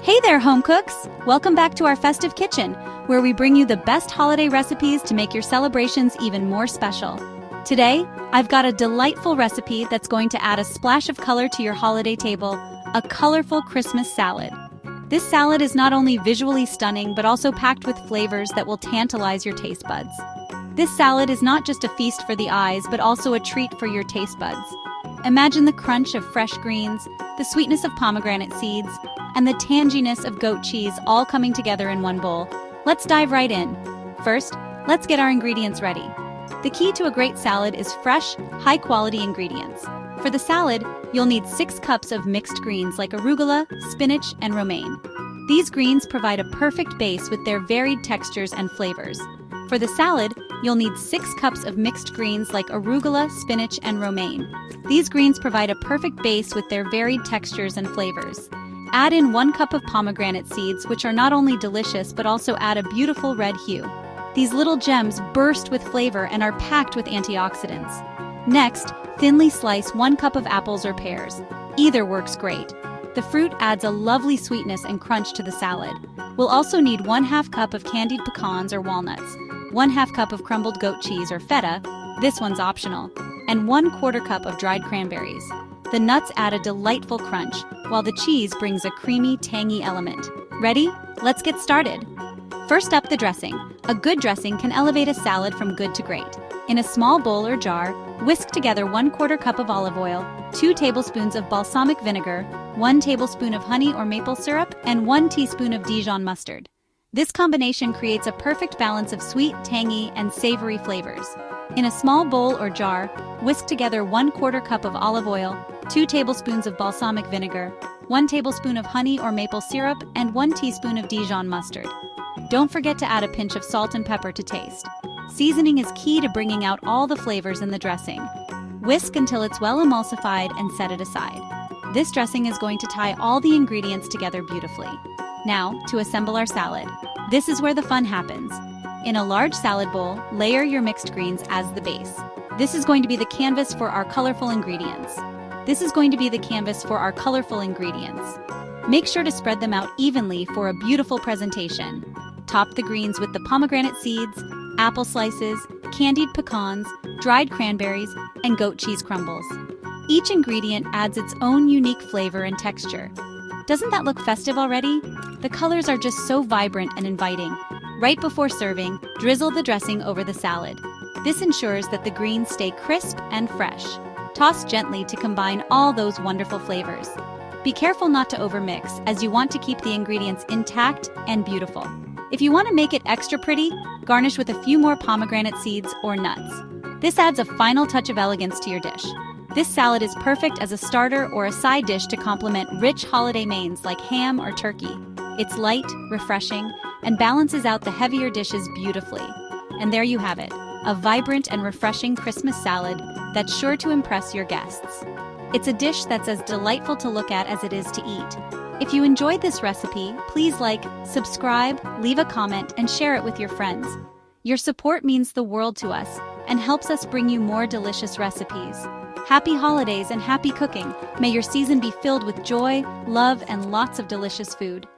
Hey there, home cooks! Welcome back to our festive kitchen, where we bring you the best holiday recipes to make your celebrations even more special. Today, I've got a delightful recipe that's going to add a splash of color to your holiday table, a colorful Christmas salad. This salad is not only visually stunning, but also packed with flavors that will tantalize your taste buds. This salad is not just a feast for the eyes, but also a treat for your taste buds. Imagine the crunch of fresh greens, the sweetness of pomegranate seeds, and the tanginess of goat cheese all coming together in one bowl. Let's dive right in. First, let's get our ingredients ready. The key to a great salad is fresh, high-quality ingredients. For the salad, you'll need 6 cups of mixed greens like arugula, spinach, and romaine. These greens provide a perfect base with their varied textures and flavors. For the salad, you'll need 6 cups of mixed greens like arugula, spinach, and romaine. These greens provide a perfect base with their varied textures and flavors. Add in 1 cup of pomegranate seeds, which are not only delicious but also add a beautiful red hue. These little gems burst with flavor and are packed with antioxidants. Next, thinly slice 1 cup of apples or pears. Either works great. The fruit adds a lovely sweetness and crunch to the salad. We'll also need 1/2 cup of candied pecans or walnuts, 1/2 cup of crumbled goat cheese or feta, this one's optional, and 1/4 cup of dried cranberries. The nuts add a delightful crunch, while the cheese brings a creamy, tangy element. Ready? Let's get started. First up, the dressing. A good dressing can elevate a salad from good to great. In a small bowl or jar, whisk together 1/4 cup of olive oil, 2 tablespoons of balsamic vinegar, 1 tablespoon of honey or maple syrup, and 1 teaspoon of Dijon mustard. This combination creates a perfect balance of sweet, tangy, and savory flavors. In a small bowl or jar, whisk together 1/4 cup of olive oil, 2 tablespoons of balsamic vinegar, 1 tablespoon of honey or maple syrup, and 1 teaspoon of Dijon mustard. Don't forget to add a pinch of salt and pepper to taste. Seasoning is key to bringing out all the flavors in the dressing. Whisk until it's well emulsified and set it aside. This dressing is going to tie all the ingredients together beautifully. Now, to assemble our salad. This is where the fun happens. In a large salad bowl, layer your mixed greens as the base. This is going to be the canvas for our colorful ingredients. Make sure to spread them out evenly for a beautiful presentation. Top the greens with the pomegranate seeds, apple slices, candied pecans, dried cranberries, and goat cheese crumbles. Each ingredient adds its own unique flavor and texture. Doesn't that look festive already? The colors are just so vibrant and inviting. Right before serving, drizzle the dressing over the salad. This ensures that the greens stay crisp and fresh. Toss gently to combine all those wonderful flavors. Be careful not to overmix, as you want to keep the ingredients intact and beautiful. If you want to make it extra pretty, garnish with a few more pomegranate seeds or nuts. This adds a final touch of elegance to your dish. This salad is perfect as a starter or a side dish to complement rich holiday mains like ham or turkey. It's light, refreshing, and balances out the heavier dishes beautifully. And there you have it, a vibrant and refreshing Christmas salad that's sure to impress your guests. It's a dish that's as delightful to look at as it is to eat. If you enjoyed this recipe, please like, subscribe, leave a comment, and share it with your friends. Your support means the world to us and helps us bring you more delicious recipes. Happy holidays and happy cooking. May your season be filled with joy, love, and lots of delicious food.